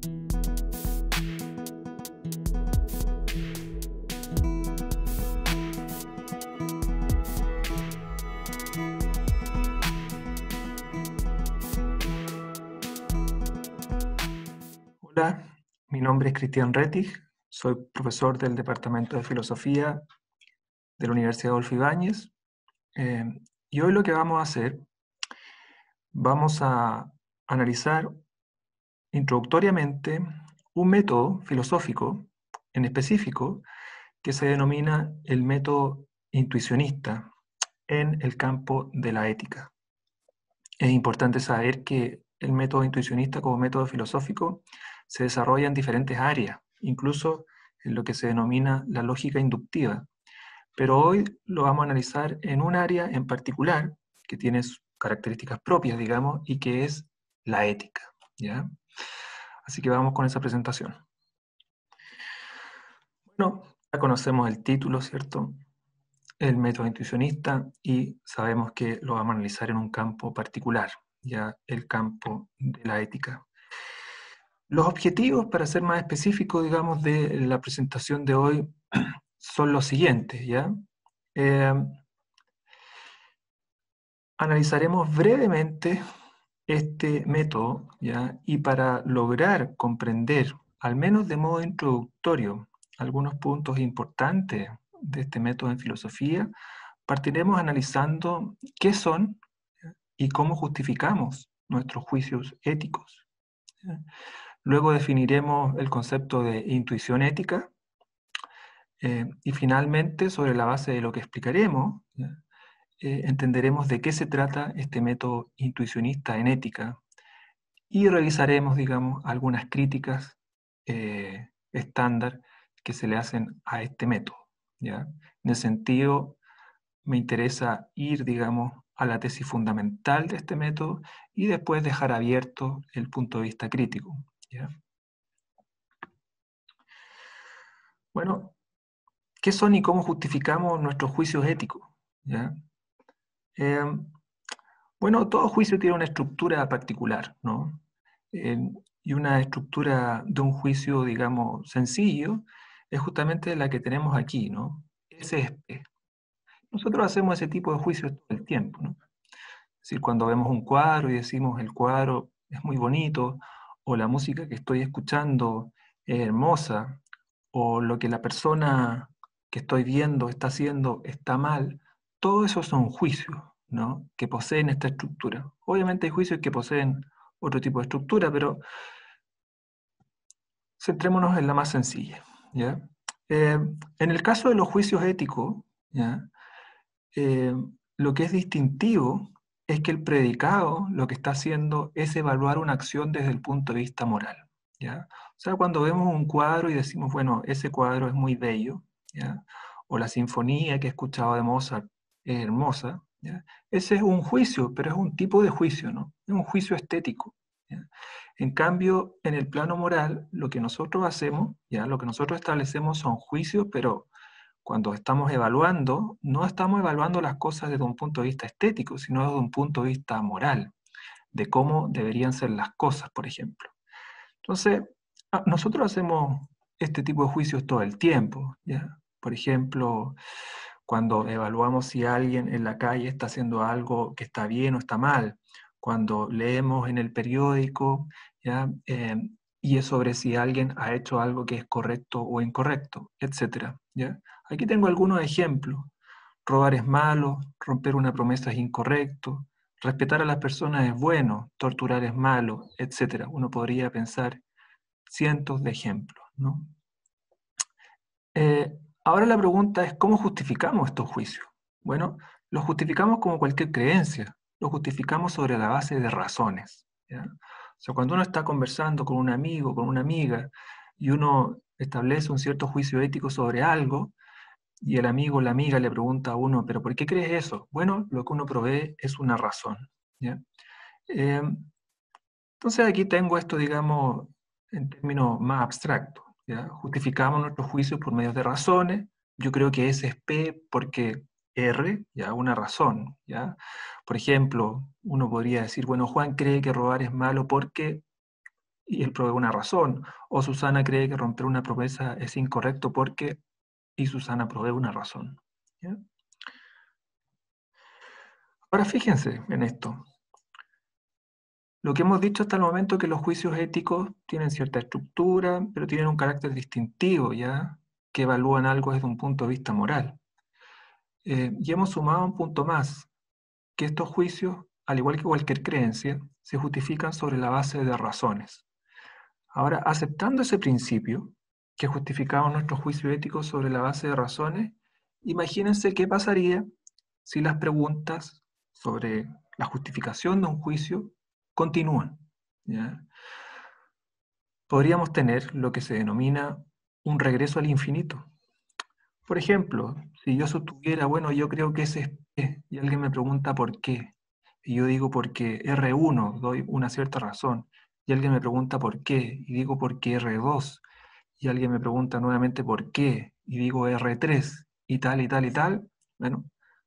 Hola, mi nombre es Cristian Rettig, soy profesor del Departamento de Filosofía de la Universidad Adolfo Ibáñez. Y hoy lo que vamos a hacer, vamos a analizar introductoriamente un método filosófico en específico que se denomina el método intuicionista en el campo de la ética. Es importante saber que el método intuicionista como método filosófico se desarrolla en diferentes áreas, incluso en lo que se denomina la lógica inductiva. Pero hoy lo vamos a analizar en un área en particular que tiene sus características propias, digamos, y que es la ética, ¿ya? Así que vamos con esa presentación. Bueno, ya conocemos el título, ¿cierto? El método intuicionista, y sabemos que lo vamos a analizar en un campo particular, ya el campo de la ética. Los objetivos, para ser más específicos, digamos, de la presentación de hoy son los siguientes, ¿ya? Analizaremos brevemente este método, ¿ya? Y para lograr comprender, al menos de modo introductorio, algunos puntos importantes de este método en filosofía, partiremos analizando qué son y cómo justificamos nuestros juicios éticos, ¿ya? Luego definiremos el concepto de intuición ética, y finalmente, sobre la base de lo que explicaremos, ¿ya? Entenderemos de qué se trata este método intuicionista en ética y revisaremos, digamos, algunas críticas estándar que se le hacen a este método, ¿ya? En ese sentido, me interesa ir, digamos, a la tesis fundamental de este método y después dejar abierto el punto de vista crítico, ¿ya? Bueno, ¿qué son y cómo justificamos nuestros juicios éticos? ¿Ya? Eh, bueno, todo juicio tiene una estructura particular, ¿no? Y una estructura de un juicio, digamos, sencillo, es justamente la que tenemos aquí, ¿no? SP. Nosotros hacemos ese tipo de juicios todo el tiempo, ¿no? Es decir, cuando vemos un cuadro y decimos el cuadro es muy bonito, o la música que estoy escuchando es hermosa, o lo que la persona que estoy viendo está haciendo está mal, todo eso son juicios, ¿no? Que poseen esta estructura. Obviamente hay juicios que poseen otro tipo de estructura, pero centrémonos en la más sencilla, ¿ya? En el caso de los juicios éticos, ¿ya? Eh, lo que es distintivo es que el predicado lo que está haciendo es evaluar una acción desde el punto de vista moral, ¿ya? O sea, cuando vemos un cuadro y decimos, bueno, ese cuadro es muy bello, ¿ya? O la sinfonía que he escuchado de Mozart es hermosa, ¿ya? Ese es un juicio, pero es un tipo de juicio, ¿no? Es un juicio estético, ¿ya? En cambio, en el plano moral, lo que nosotros hacemos, ¿ya? Lo que nosotros establecemos son juicios, pero cuando estamos evaluando, no estamos evaluando las cosas desde un punto de vista estético, sino desde un punto de vista moral, de cómo deberían ser las cosas, por ejemplo. Entonces, nosotros hacemos este tipo de juicios todo el tiempo, ¿ya? Por ejemplo, cuando evaluamos si alguien en la calle está haciendo algo que está bien o está mal, cuando leemos en el periódico, ¿ya? Y es sobre si alguien ha hecho algo que es correcto o incorrecto, etc., ¿ya? Aquí tengo algunos ejemplos. Robar es malo, romper una promesa es incorrecto, respetar a las personas es bueno, torturar es malo, etc. Uno podría pensar cientos de ejemplos, ¿no? Ahora la pregunta es, ¿cómo justificamos estos juicios? Bueno, los justificamos como cualquier creencia, los justificamos sobre la base de razones, ¿ya? O sea, cuando uno está conversando con un amigo, con una amiga, y uno establece un cierto juicio ético sobre algo, y el amigo o la amiga le pregunta a uno, ¿pero por qué crees eso? Bueno, lo que uno provee es una razón, ¿ya? Eh, entonces aquí tengo esto, digamos, en términos más abstractos, ¿ya? Justificamos nuestros juicios por medio de razones. Yo creo que S es P porque R, ¿ya? Una razón, ¿ya? Por ejemplo, uno podría decir, bueno, Juan cree que robar es malo porque, y él provee una razón, o Susana cree que romper una promesa es incorrecto porque, y Susana provee una razón. ¿Ya? Ahora fíjense en esto. Lo que hemos dicho hasta el momento es que los juicios éticos tienen cierta estructura, pero tienen un carácter distintivo, ¿ya? Que evalúan algo desde un punto de vista moral. Y hemos sumado un punto más, que estos juicios, al igual que cualquier creencia, se justifican sobre la base de razones. Ahora, aceptando ese principio, que justificamos nuestros juicios éticos sobre la base de razones, imagínense qué pasaría si las preguntas sobre la justificación de un juicio continúan. ¿Ya? Podríamos tener lo que se denomina un regreso al infinito. Por ejemplo, si yo sostuviera, bueno, yo creo que ese es P, y alguien me pregunta por qué, y yo digo porque R1, doy una cierta razón, y alguien me pregunta por qué, y digo porque R2, y alguien me pregunta nuevamente por qué, y digo R3, y tal, y tal, y tal, bueno,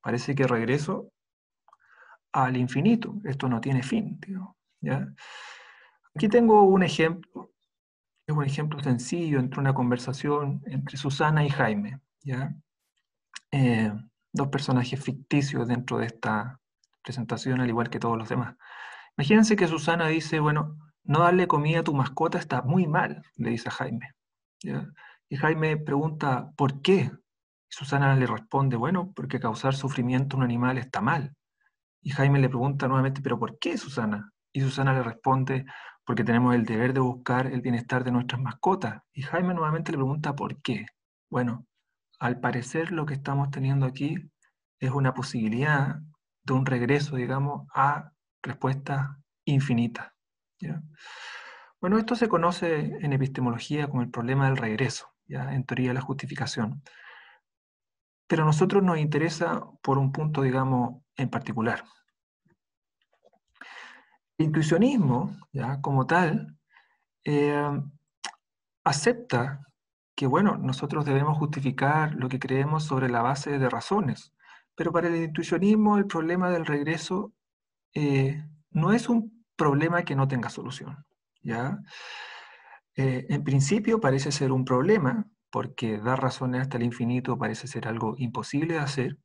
parece que regreso al infinito, esto no tiene fin, tío, ¿ya? Aquí tengo un ejemplo, es un ejemplo sencillo entre una conversación entre Susana y Jaime, ¿ya? eh, dos personajes ficticios dentro de esta presentación, al igual que todos los demás. Imagínense que Susana dice, bueno, no darle comida a tu mascota está muy mal, le dice a Jaime. ¿Ya? Y Jaime pregunta, ¿por qué? Y Susana le responde, bueno, porque causar sufrimiento a un animal está mal. Y Jaime le pregunta nuevamente, ¿pero por qué, Susana? Y Susana le responde, porque tenemos el deber de buscar el bienestar de nuestras mascotas. Y Jaime nuevamente le pregunta, ¿por qué? Bueno, al parecer lo que estamos teniendo aquí es una posibilidad de un regreso, digamos, a respuestas infinitas. ¿Ya? Bueno, esto se conoce en epistemología como el problema del regreso, ¿ya? En teoría de la justificación. Pero a nosotros nos interesa por un punto, digamos, en particular. El intuicionismo, ¿ya? Como tal, eh, acepta que, bueno, nosotros debemos justificar lo que creemos sobre la base de razones, pero para el intuicionismo el problema del regreso no es un problema que no tenga solución, ¿ya? En principio parece ser un problema, porque dar razones hasta el infinito parece ser algo imposible de hacer.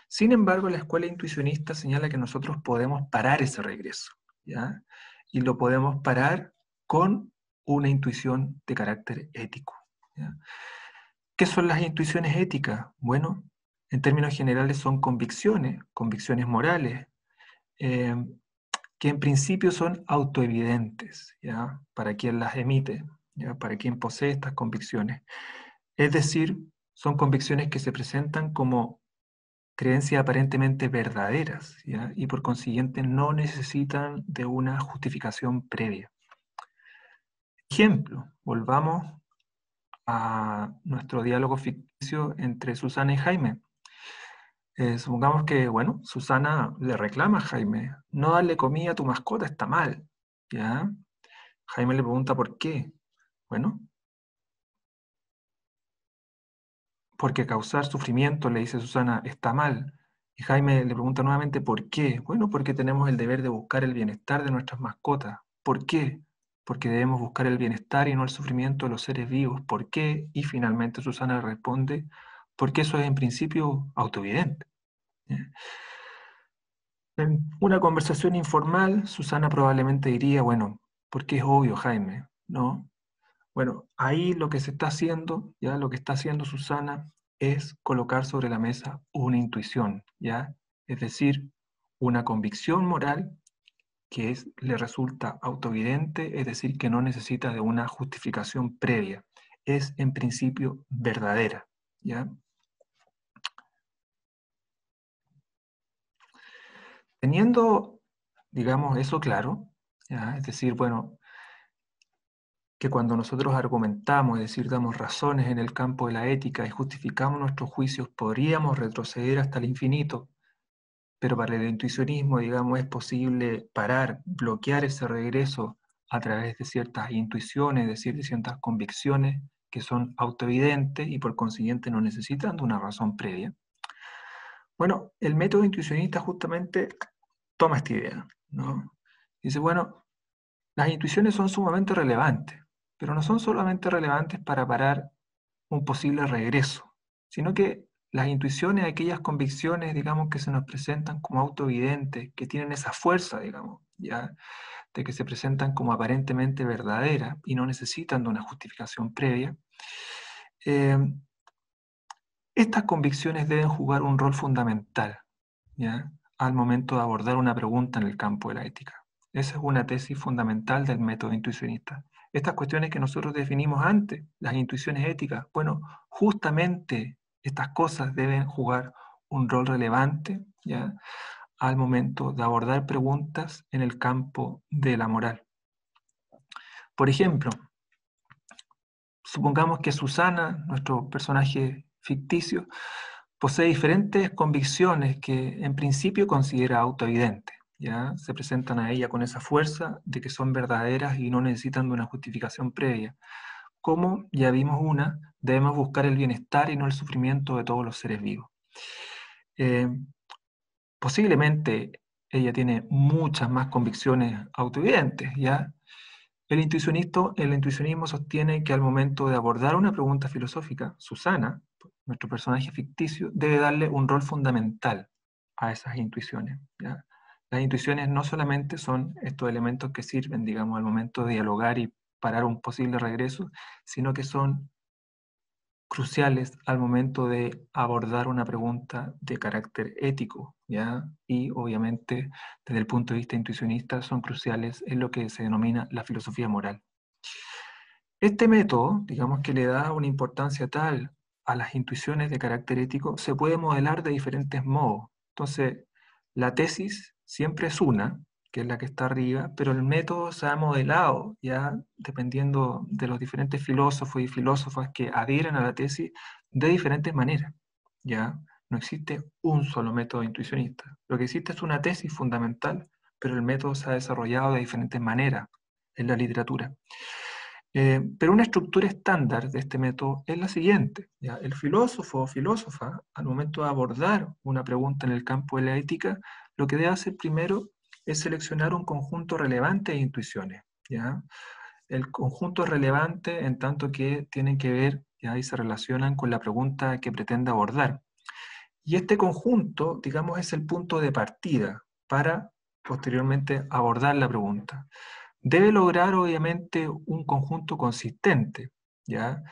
Sin embargo, la escuela intuicionista señala que nosotros podemos parar ese regreso, ¿ya? Y lo podemos parar con una intuición de carácter ético, ¿ya? ¿Qué son las intuiciones éticas? Bueno, en términos generales son convicciones, convicciones morales, eh, que en principio son autoevidentes, ¿ya? Para quien las emite, ¿ya? Para quien posee estas convicciones. Es decir, son convicciones que se presentan como creencias aparentemente verdaderas, ¿ya? Y por consiguiente no necesitan de una justificación previa. Ejemplo, volvamos a nuestro diálogo ficticio entre Susana y Jaime. Supongamos que, bueno, Susana le reclama a Jaime, no darle comida a tu mascota está mal, ¿ya? Jaime le pregunta por qué. Bueno, porque causar sufrimiento, le dice Susana, está mal. Y Jaime le pregunta nuevamente por qué. Bueno, porque tenemos el deber de buscar el bienestar de nuestras mascotas. ¿Por qué? Porque debemos buscar el bienestar y no el sufrimiento de los seres vivos. ¿Por qué? Y finalmente Susana le responde, porque eso es en principio autoevidente. ¿Ya? En una conversación informal, Susana probablemente diría, bueno, porque es obvio, Jaime, ¿no? Bueno, ahí lo que se está haciendo, ya lo que está haciendo Susana es colocar sobre la mesa una intuición, ¿ya? Es decir, una convicción moral que le resulta autoevidente, es decir, que no necesita de una justificación previa. Es en principio verdadera, ¿ya? Teniendo, digamos, eso claro, ¿ya? Es decir, bueno, que cuando nosotros argumentamos, es decir, damos razones en el campo de la ética y justificamos nuestros juicios, podríamos retroceder hasta el infinito, pero para el intuicionismo, digamos, es posible parar, bloquear ese regreso a través de ciertas intuiciones, es decir, de ciertas convicciones que son autoevidentes y por consiguiente no necesitan de una razón previa. Bueno, el método intuicionista justamente toma esta idea, ¿no? Dice, bueno, Las intuiciones son sumamente relevantes, pero no son solamente relevantes para parar un posible regreso, sino que las intuiciones, aquellas convicciones, digamos, que se nos presentan como autoevidentes, que tienen esa fuerza, digamos, ya, de que se presentan como aparentemente verdaderas y no necesitan de una justificación previa, eh, estas convicciones deben jugar un rol fundamental, ¿ya?, al momento de abordar una pregunta en el campo de la ética. Esa es una tesis fundamental del método intuicionista. Estas cuestiones que nosotros definimos antes, las intuiciones éticas, bueno, justamente estas cosas deben jugar un rol relevante, ¿ya?, al momento de abordar preguntas en el campo de la moral. Por ejemplo, supongamos que Susana, nuestro personaje ficticio, posee diferentes convicciones que en principio considera autoevidentes, ¿ya? Se presentan a ella con esa fuerza de que son verdaderas y no necesitan de una justificación previa. Como ya vimos una, debemos buscar el bienestar y no el sufrimiento de todos los seres vivos. Eh, Posiblemente ella tiene muchas más convicciones autoevidentes, ¿ya? El intuicionismo sostiene que al momento de abordar una pregunta filosófica, Susana, nuestro personaje ficticio, debe darle un rol fundamental a esas intuiciones, ¿ya? Las intuiciones no solamente son estos elementos que sirven, digamos, al momento de dialogar y parar un posible regreso, sino que son cruciales al momento de abordar una pregunta de carácter ético, ¿ya? Y obviamente, desde el punto de vista intuicionista, son cruciales en lo que se denomina la filosofía moral. Este método, digamos, que le da una importancia tal a las intuiciones de carácter ético, se puede modelar de diferentes modos. Entonces, la tesis siempre es una, que es la que está arriba, pero el método se ha modelado ya dependiendo de los diferentes filósofos y filósofas que adhieren a la tesis de diferentes maneras. Ya no existe un solo método intuicionista. Lo que existe es una tesis fundamental, pero el método se ha desarrollado de diferentes maneras en la literatura. Pero una estructura estándar de este método es la siguiente, ¿ya? El filósofo o filósofa, al momento de abordar una pregunta en el campo de la ética, lo que debe hacer primero es seleccionar un conjunto relevante de intuiciones, ¿ya? El conjunto es relevante en tanto que tienen que ver, ¿ya?, y se relacionan con la pregunta que pretende abordar. Y este conjunto, digamos, es el punto de partida para posteriormente abordar la pregunta. Debe lograr, obviamente, un conjunto consistente, ¿ya?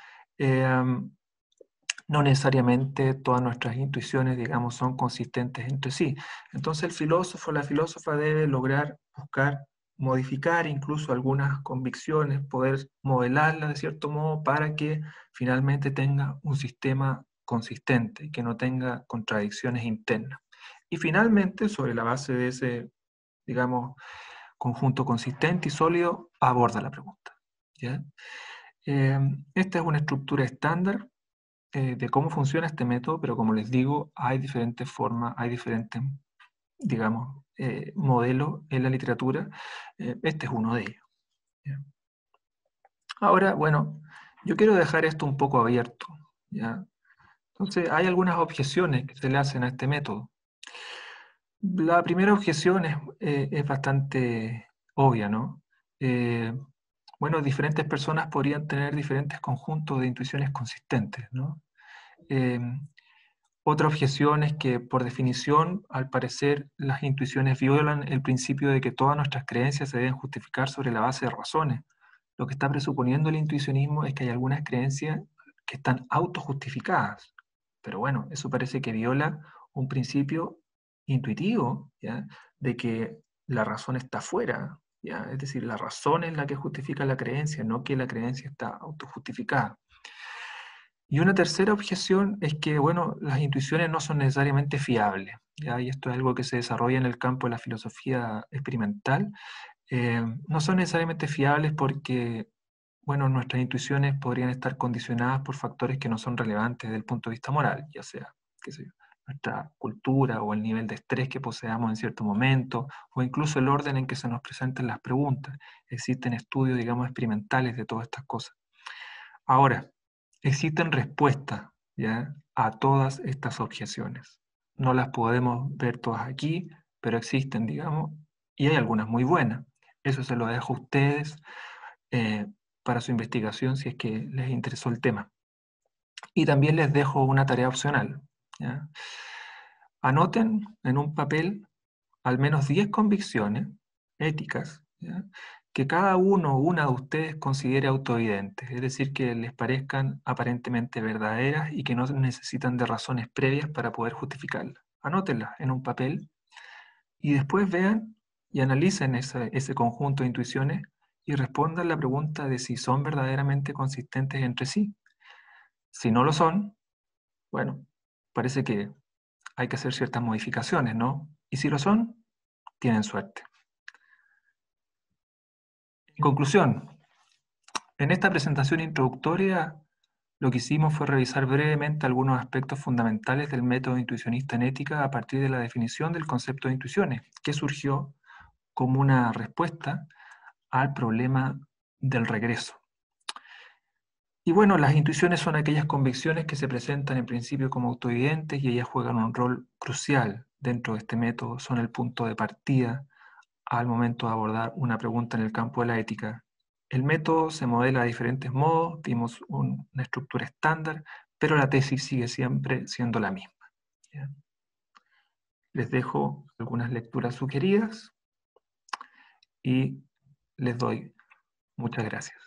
No necesariamente todas nuestras intuiciones, digamos, son consistentes entre sí. Entonces el filósofo o la filósofa debe lograr buscar modificar incluso algunas convicciones, poder modelarlas de cierto modo para que finalmente tenga un sistema consistente, que no tenga contradicciones internas. Y finalmente, sobre la base de ese, digamos, conjunto consistente y sólido, aborda la pregunta, ¿ya? Esta es una estructura estándar de cómo funciona este método, pero como les digo, hay diferentes formas, hay diferentes, digamos, modelos en la literatura. Este es uno de ellos, ¿ya? Ahora, bueno, yo quiero dejar esto un poco abierto, ¿ya? Entonces, hay algunas objeciones que se le hacen a este método. La primera objeción es bastante obvia, ¿no? Eh, bueno, diferentes personas podrían tener diferentes conjuntos de intuiciones consistentes, ¿no? Eh, Otra objeción es que, por definición, al parecer, las intuiciones violan el principio de que todas nuestras creencias se deben justificar sobre la base de razones. Lo que está presuponiendo el intuicionismo es que hay algunas creencias que están autojustificadas. Pero bueno, eso parece que viola un principio intuitivo, ¿ya?, de que la razón está fuera, ¿ya? Es decir, la razón es la que justifica la creencia, no que la creencia está autojustificada. Y una tercera objeción es que, bueno, las intuiciones no son necesariamente fiables, ¿ya? Y esto es algo que se desarrolla en el campo de la filosofía experimental. No son necesariamente fiables porque, bueno, nuestras intuiciones podrían estar condicionadas por factores que no son relevantes desde el punto de vista moral, ya sea, qué sé yo, nuestra cultura o el nivel de estrés que poseamos en cierto momento, o incluso el orden en que se nos presenten las preguntas. Existen estudios, digamos, experimentales de todas estas cosas. Ahora, existen respuestas, ¿ya?, a todas estas objeciones. No las podemos ver todas aquí, pero existen, digamos, y hay algunas muy buenas. Eso se lo dejo a ustedes para su investigación si es que les interesó el tema. Y también les dejo una tarea opcional, ¿ya? Anoten en un papel al menos 10 convicciones éticas, ¿ya?, que cada uno o una de ustedes considere autoevidentes, es decir, que les parezcan aparentemente verdaderas y que no necesitan de razones previas para poder justificarlas. Anótenlas en un papel y después vean y analicen ese conjunto de intuiciones y respondan la pregunta de si son verdaderamente consistentes entre sí. Si no lo son, bueno, parece que hay que hacer ciertas modificaciones, ¿no? Y si lo son, tienen suerte. En conclusión, en esta presentación introductoria lo que hicimos fue revisar brevemente algunos aspectos fundamentales del método intuicionista en ética a partir de la definición del concepto de intuiciones, que surgió como una respuesta al problema del regreso. Y bueno, las intuiciones son aquellas convicciones que se presentan en principio como autoevidentes y ellas juegan un rol crucial dentro de este método, son el punto de partida al momento de abordar una pregunta en el campo de la ética. El método se modela de diferentes modos, vimos una estructura estándar, pero la tesis sigue siempre siendo la misma. ¿Ya? Les dejo algunas lecturas sugeridas y les doy muchas gracias.